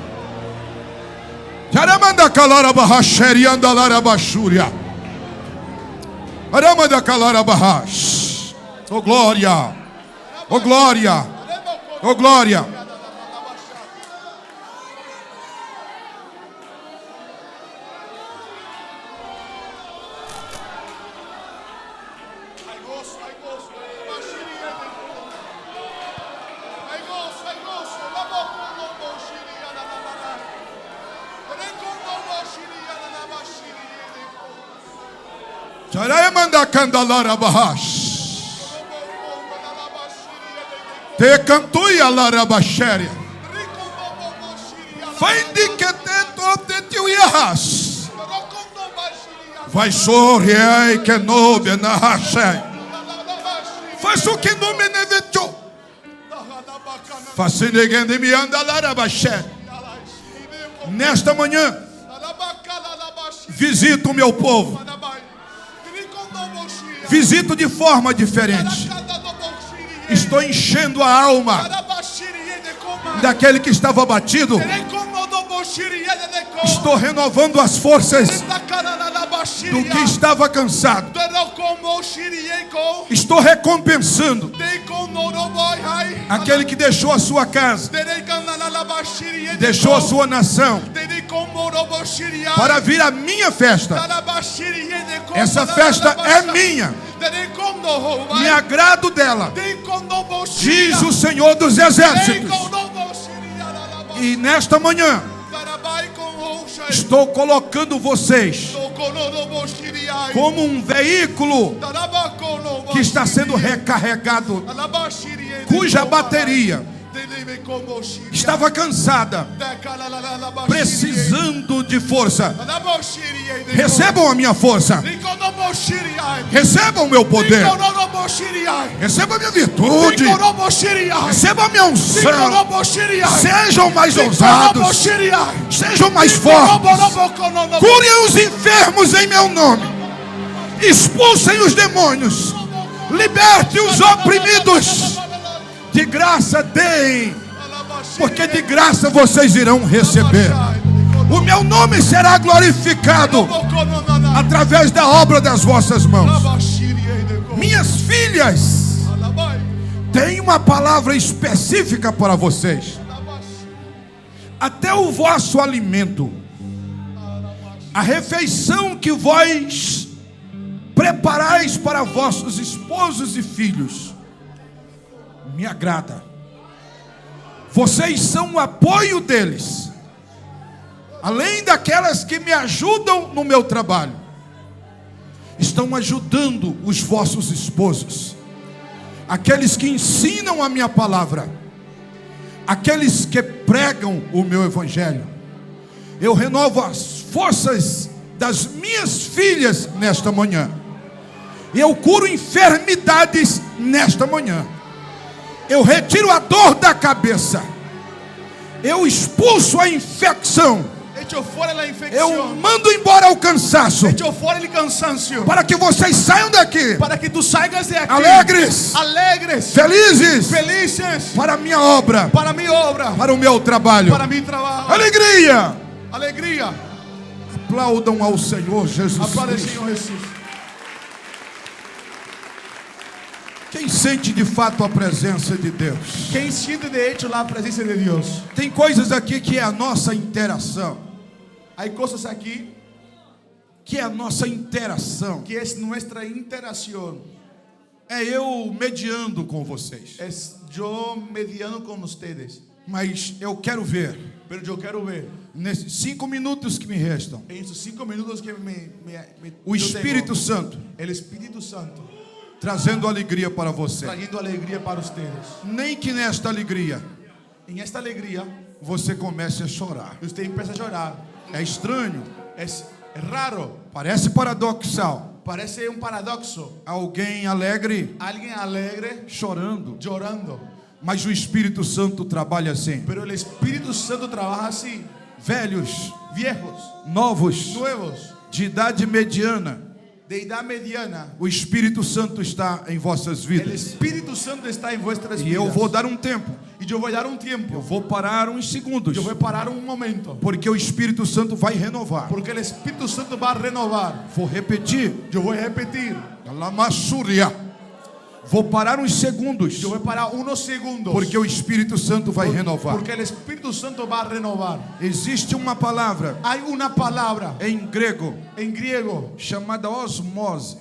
Jaramandacalarabarracheriandalarabachúria. Aramandacalarabarrach. Oh glória. Oh glória. Oh glória. Jaramandacandalarabahas. Te cantuia larabachéria. Fendi que te tote tiuias. Vai sorriei que nobe na rachei. Faz o que não me nevetou. Faz ninguém de me andar larabachéria. Nesta manhã, visito o meu povo. Visito de forma diferente. Estou enchendo a alma daquele que estava abatido. Estou renovando as forças do que estava cansado. Estou recompensando aquele que deixou a sua casa, deixou a sua nação, para vir à minha festa. Essa festa é minha. Me agrado dela, diz o Senhor dos Exércitos. E nesta manhã estou colocando vocês como um veículo que está sendo recarregado, cuja bateria estava cansada, precisando de força. Recebam a minha força, recebam o meu poder, recebam a minha virtude, recebam a minha unção. Sejam mais ousados, sejam mais fortes, curem os enfermos em meu nome, expulsem os demônios, liberte os oprimidos. De graça deem, porque de graça vocês irão receber. O meu nome será glorificado através da obra das vossas mãos. Minhas filhas, tem uma palavra específica para vocês. Até o vosso alimento, a refeição que vós preparais para vossos esposos e filhos, me agrada. Vocês são o apoio deles, além daquelas que me ajudam no meu trabalho. Estão ajudando os vossos esposos, aqueles que ensinam a minha palavra, aqueles que pregam o meu evangelho. Eu renovo as forças das minhas filhas nesta manhã. Eu curo enfermidades nesta manhã. Eu retiro a dor da cabeça. Eu expulso a infecção. Eu mando embora o cansaço. Para que vocês saiam daqui. Alegres. Felizes. Para a minha obra. Para o meu trabalho. Alegria. Aplaudam ao Senhor Jesus Cristo. Quem sente de fato a presença de Deus? Quem sente de hecho a presença de Deus? Tem coisas aqui que é a nossa interação. Há coisas aqui que é a nossa interação. Que é nossa interação. É eu mediando com vocês. É eu mediando com vocês. Mas eu quero ver. Pero eu quero ver. Nesses 5 minutos que me restam. Em esses 5 minutos que o Espírito Santo. O Espírito Santo. Trazendo alegria para você. Trazendo alegria para vocês. Nem que nesta alegria. Em esta alegria. Você comece a chorar. Você começa a chorar. É estranho. É raro. Parece paradoxal. Parece paradoxo. Alguém alegre. Alguém alegre. Chorando. Mas o Espírito Santo trabalha assim. Pero o Espírito Santo trabalha assim. Velhos. Viejos. Novos. Nuevos. De idade mediana. De idade mediana. O Espírito Santo está em vossas vidas. O Espírito Santo está em vossas vidas. E eu vou dar um tempo. Eu vou parar uns segundos. Eu vou parar um momento. Porque o Espírito Santo vai renovar. Porque o Espírito Santo vai renovar. Vou repetir. Eu vou repetir. Lamassúria. Vou parar uns segundos. Eu vou parar uns segundos. Porque o Espírito Santo vai renovar. Porque o Espírito Santo vai renovar. Existe uma palavra. Há uma palavra. Em grego. Chamada osmose.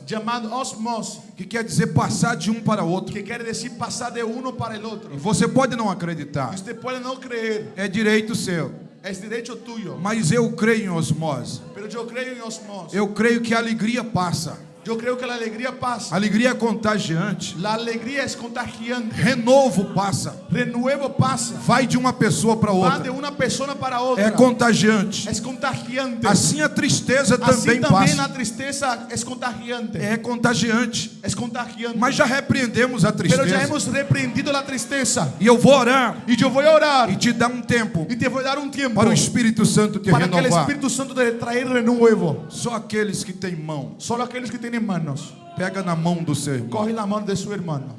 Que quer dizer passar de um para outro. Que quer dizer passar de um para o outro. E você pode não acreditar. Você pode não crer. É direito seu. É direito tuyo. Mas eu creio em osmose. Pero eu creio em osmose. Eu creio que a alegria passa. Eu creio que a alegria passa. Alegria é contagiante. A alegria é contagiante. Renovo passa. Renuevo passa. Vai de uma pessoa para outra. Vai de uma pessoa para outra. É contagiante. É contagiante. Assim a tristeza também passa. Assim também a tristeza é contagiante. É contagiante. É contagiante. Mas já repreendemos a tristeza. Mas já hemos repreendido a tristeza. E eu vou orar. E eu vou orar. E te dar um tempo. E te vou dar um tempo. Para o Espírito Santo te renovar. Para que o Espírito Santo te trair renovo. Só aqueles que têm mão. Só aqueles que têm manos. Pega na mão do seu irmão. Corre na mão de seu irmão.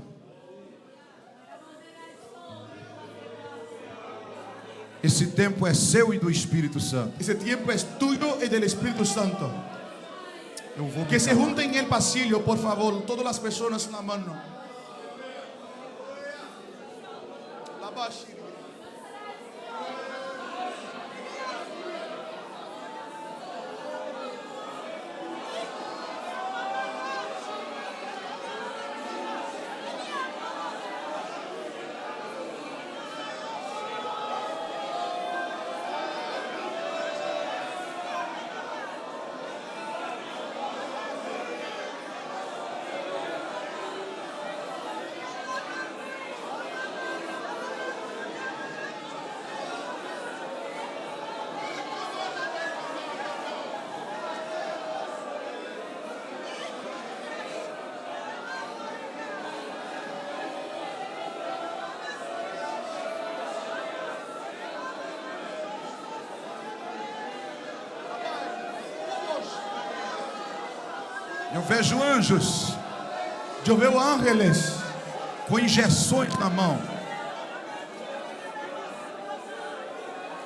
Esse tempo é seu e do Espírito Santo. Esse tempo é tuyo e do Espírito Santo. Eu vou que se juntem em el pasillo, por favor, todas as pessoas na mão. Eu vejo anjos. Eu vejo ángeles com injeções na mão.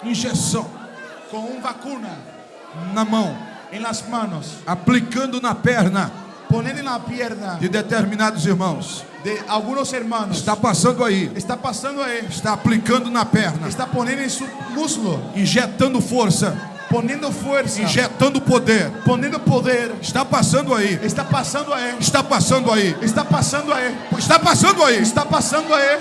Injeção. con vacuna na mão, en las manos, aplicando na perna poniendo en la pierna de determinados irmãos. de algunos hermanos. Está passando aí. Está pasando ahí. Está aplicando na perna, Está poniendo en su muslo, injetando força, poniendo fuerza, injetando poder. poniendo poder. Está passando aí. Está pasando ahí. Está passando aí. Está pasando ahí. Está passando aí. Está pasando ahí.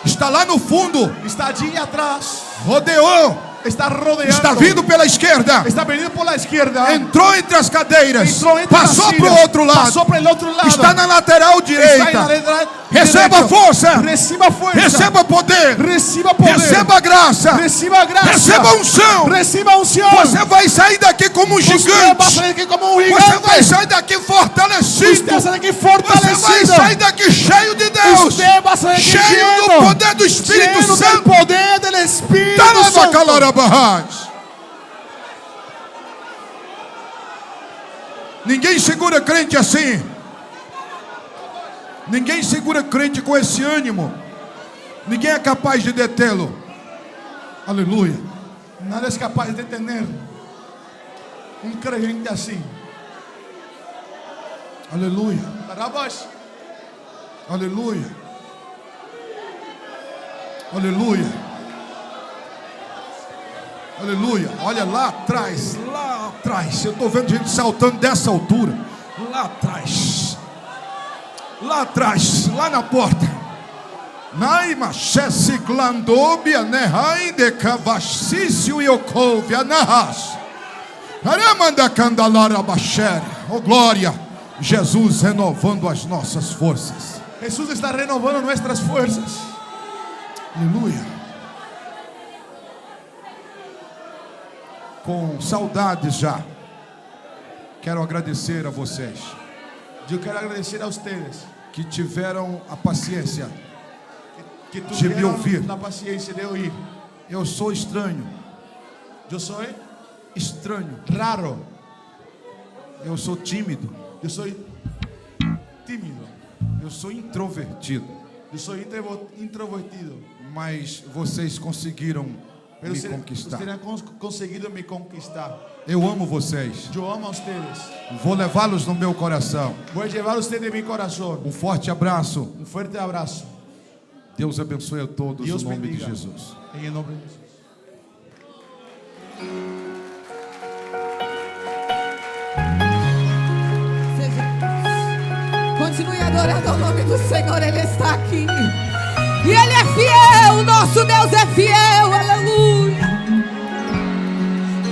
Está lá no fundo. Está allí atrás. Rodeou. Está rodeando. Está vindo pela esquerda. Está veniendo por la izquierda. Entrou entre as cadeiras. Entrou entre Passou as para o filas. outro lado. Passou para o outro lado. Está na lateral Está direita. en la letra Receba derecho. força. Reciba fuerza. Receba poder. Reciba poder. Receba graça. Reciba graça. Receba unção. Reciba unción. Você vai sair daqui como um Usted va a gigante. salir aquí como un Você gigante. vai sair daqui fortalecido. Usted va a salir aquí Você vai fortalecido. sair daqui cheio de Deus. Usted va a salir aquí Cheio do lleno. poder do Espírito Lleno del Santo. poder del Espíritu Tarava Santo. calarabarras. Ninguém segura crente assim. Ninguém segura crente com esse ânimo. Ninguém é capaz de detê-lo. Aleluia. Nada es capaz de tener un creyente así. Aleluia. Barabás. Aleluia. Aleluia. Aleluia. Olha lá atrás. Lá atrás. Eu estou vendo gente saltando dessa altura. Lá atrás. Lá atrás. Lá na porta. Naima Chesiclandobia Nehainde Cavassício Iocovia Nahas. Aramanda Candalara Bachere. Oh glória. Jesus renovando as nossas forças. Jesús está renovando nuestras fuerzas. Aleluia. Com saudades já, quero agradecer a vocês Yo quiero agradecer a ustedes que tiveram a paciência. que De me ouvir. tuvieron la paciencia de oír. Eu sou estranho, Yo soy estranho. raro. Eu sou tímido. Yo soy tímido. Eu sou introvertido. Yo soy introvertido. Mas vocês conseguiram Pero me conquistar. ustedes han conseguido me conquistar. Eu amo vocês. Yo amo a ustedes. Vou levá-los no meu coração. Voy a llevar a ustedes en mi corazón. Um forte abraço. Un fuerte abrazo. Deus abençoe a todos Dios no nome de bendiga. Jesus. En el nombre de Jesús. Continue adorando o nome do Senhor, Ele está aqui. E Ele é fiel, nosso Deus é fiel, aleluia.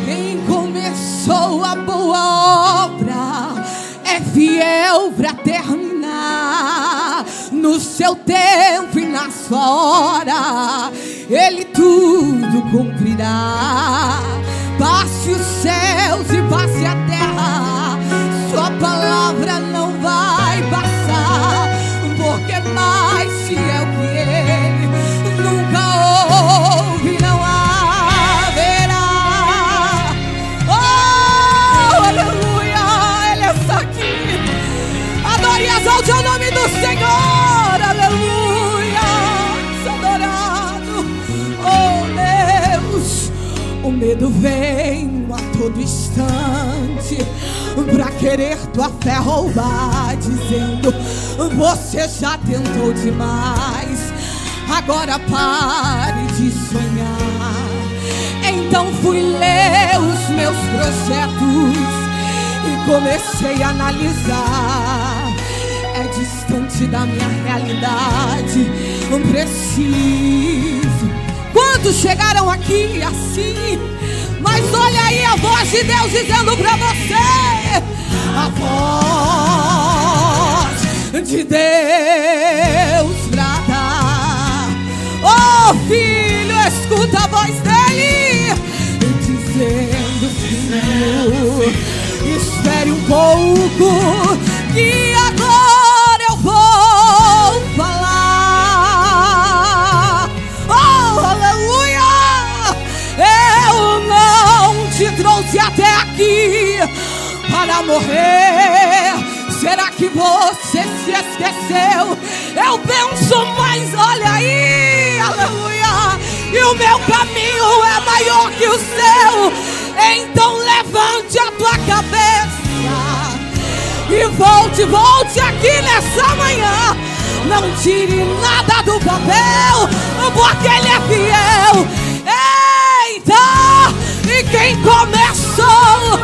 Quem começou a boa obra é fiel para terminar. No seu tempo e na sua hora, Ele tudo cumprirá. Passe os céus e passe a terra, sua palavra não vai passar, porque mais fiel que Ele nunca houve, não haverá. Oh, aleluia, Ele está aqui. Adore e exalte o nome do Senhor, aleluia. Seja adorado, oh Deus. O medo vem a todo instante pra querer tua fé roubar, dizendo: você já tentou demais, agora pare de sonhar. Então fui ler os meus projetos e comecei a analisar. É distante da minha realidade, não preciso. Quantos chegaram aqui assim? Mas olha aí a voz de Deus dizendo pra você: a voz de Deus brada. Oh filho, escuta a voz dele dizendo: filho, espere um pouco, que agora eu vou falar. Oh, aleluia! Eu não te trouxe até aqui para morrer. Será que você se esqueceu? Eu penso, mas olha aí, aleluia. e o meu caminho é maior que o seu. Então levante a tua cabeça e volte aqui nessa manhã. Não tire nada do papel, porque Ele é fiel. Eita! E quem começou,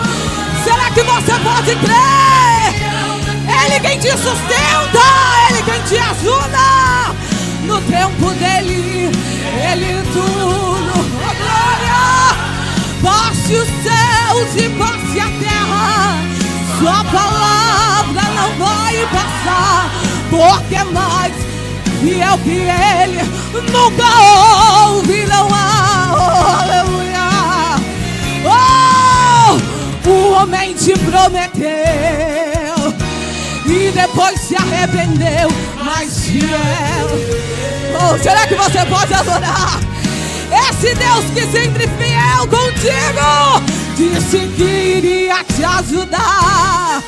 será que você pode crer? Ele quem te sustenta, Ele quem te ajuda. No tempo dele, Ele tudo. Oh, glória! Passe os céus e passe a terra, sua palavra não vai passar, porque é mais fiel que Ele, nunca houve, não há. Oh, aleluia! Oh, o homem te prometeu e depois se arrependeu, mas fiel. Oh, será que você pode adorar esse Deus que sempre fiel contigo? Disse que iria te ajudar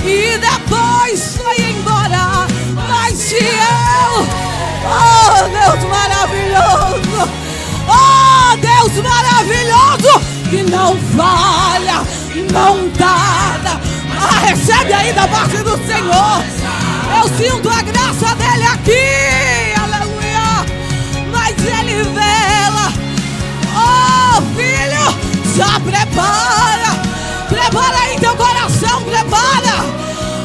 e depois foi embora, mas fiel. Oh, Deus maravilhoso! Oh, Deus maravilhoso, que não falha, não tarda. Recebe aí da parte do Senhor. Eu sinto a graça dele aqui, aleluia. Mas ele vela. Oh, filho, já prepara aí teu coração, prepara.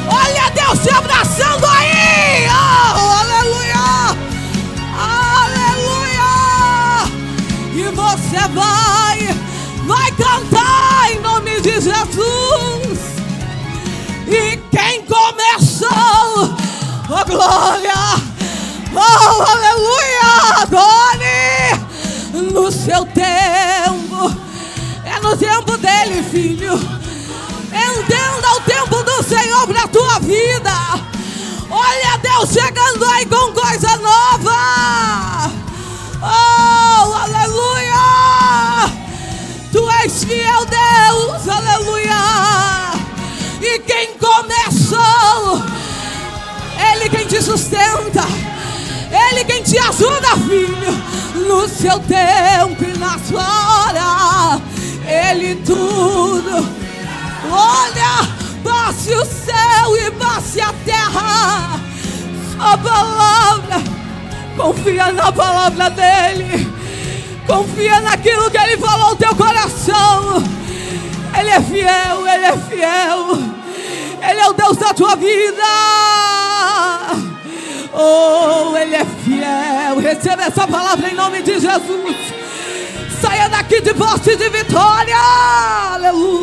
Olha Deus te abraçando aí. Oh, aleluia, aleluia. E você vai cantar em nome de Jesus. E quem começou, oh glória, oh aleluia, adore no seu tempo. É no tempo dele, filho. Entenda o tempo do Senhor para a tua vida. Olha Deus chegando aí com coisa nova. Oh, aleluia. Tu és fiel, Deus, aleluia. E quem começou, Ele quem te sustenta, Ele quem te ajuda, filho. No seu tempo e na sua hora, Ele tudo. Olha, passe o céu e passe a terra. Sua palavra, confia na palavra dEle. Confia naquilo que Ele falou ao teu coração. Ele é fiel, Ele é fiel. Ele é o Deus da tua vida. Oh, Ele é fiel. Receba essa palavra em nome de Jesus. Saia daqui de posse de vitória. Aleluia.